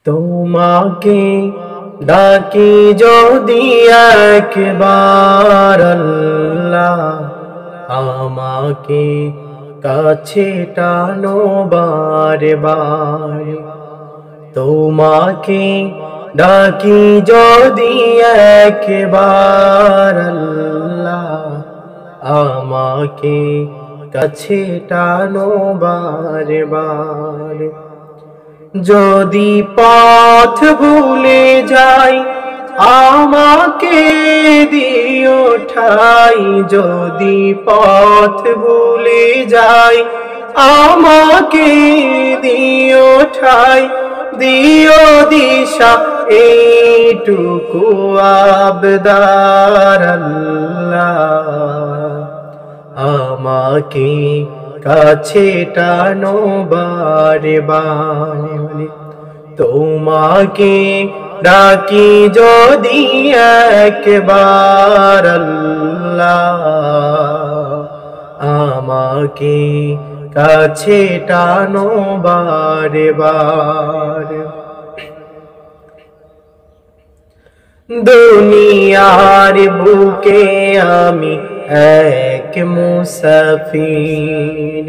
তোমাকে ডাকি যদি একবার আল্লাহ, আমাকে কাছে টানো বারে বারে। তোমাকে ডাকি যদি একবার আল্লাহ, আমাকে কাছে টানো বারে বারে। যদি পথ ভুলে যাই আমাকে দিও ঠাই, যদি পথ ভুলে যাই আমাকে দিও ঠাই, দিও দিশা এইটুকু আবদার আল্লাহ, আমাকে কাছে টানো বারে বারে। তোমাকে ডাকি যদি একবার আল্লাহ, আমাকে কাছে টানো বারে বারে। দুনিয়ার বুকে আমি এক মুসাফির,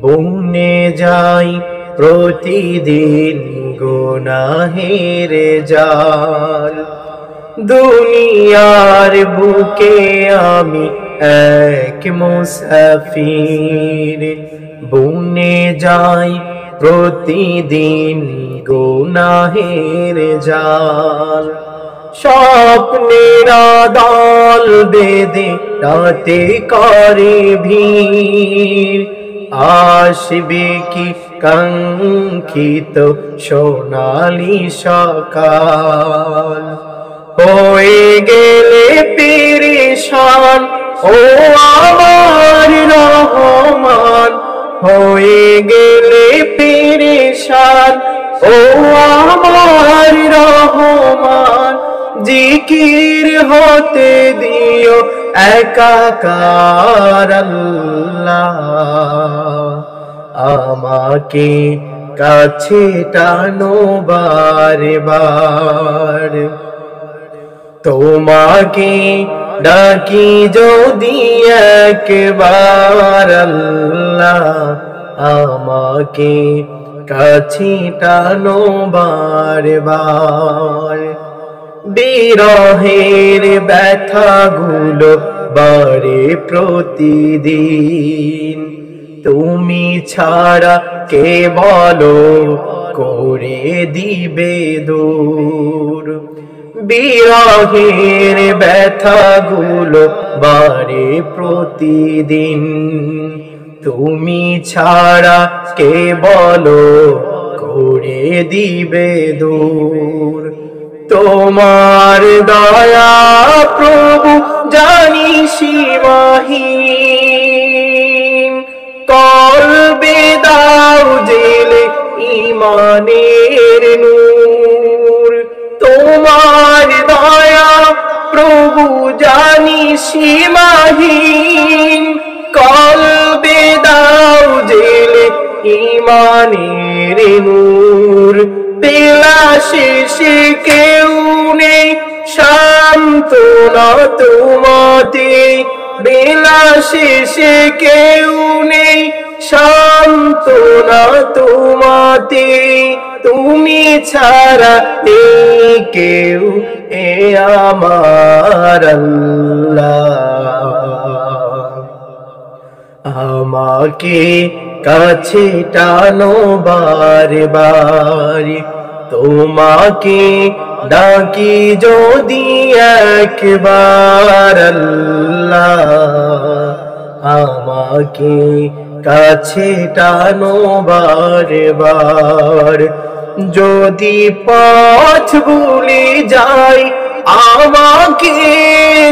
বনে যাই প্রতিদিন গুনাহের জাল। দুনিয়ার বুকে আমি এক মুসাফির, বনে যাই প্রতিদিন গুনাহের জাল। স্বপ্নেরা দল বেঁধে রাতে করে ভিড়, আসবে কি কাঙ্ক্ষিত সোনালি সকাল। হয়ে গেলে পেরেশান ও আমার রহমান, হয়ে গেলে পেরেশান ও আমার রহমান। জিকির হতে দিও একাকার আল্লাহ, আমাকে কাছে টানো বারে বারে। তোমাকে ডাকি যদি একবার আল্লাহ, আমাকে কাছে টানো বারে বারে। বিরহের ব্যথাগুলো বাড়ে প্রতিদিন, তুমি ছাড়া কে বলো করে দিবে দূর। বিরহের ব্যথাগুলো বাড়ে প্রতিদিন, তুমি ছাড়া কে বলো করে দিবে দূর। তোমার দয়া প্রভু জানি সীমাহীন, কলবে দাও জেলে ঈমানের নূর। তোমার দয়া প্রভু জানি সীমাহীন, কলবে দাও জেলে ঈমানের নূর। বেলা শেষে কেউ নেই সান্ত্বনা তোমাতে, বেলা শেষে কেউ নেই সান্ত্বনা তোমাতে। তুমি ছাড়া নেই কেউ এ আমার আল্লাহ, আমাকে কাছে টানো বারে বারে। তোমাকে ডাকি যদি একবার আল্লাহ, আমাকে কাছে টানো বারে বারে। যদি পথ ভুলে যাই আমাকে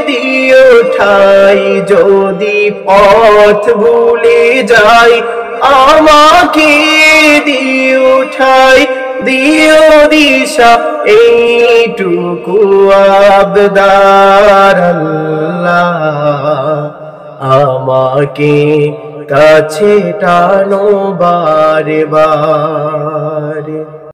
দিও ঠাই, যদি পথ ভুলে যাই আমাকে দিও ঠাই, দিও দিশা এইটুকু আবদার আল্লাহ, আমাকে কাছে টানো বারে বারে।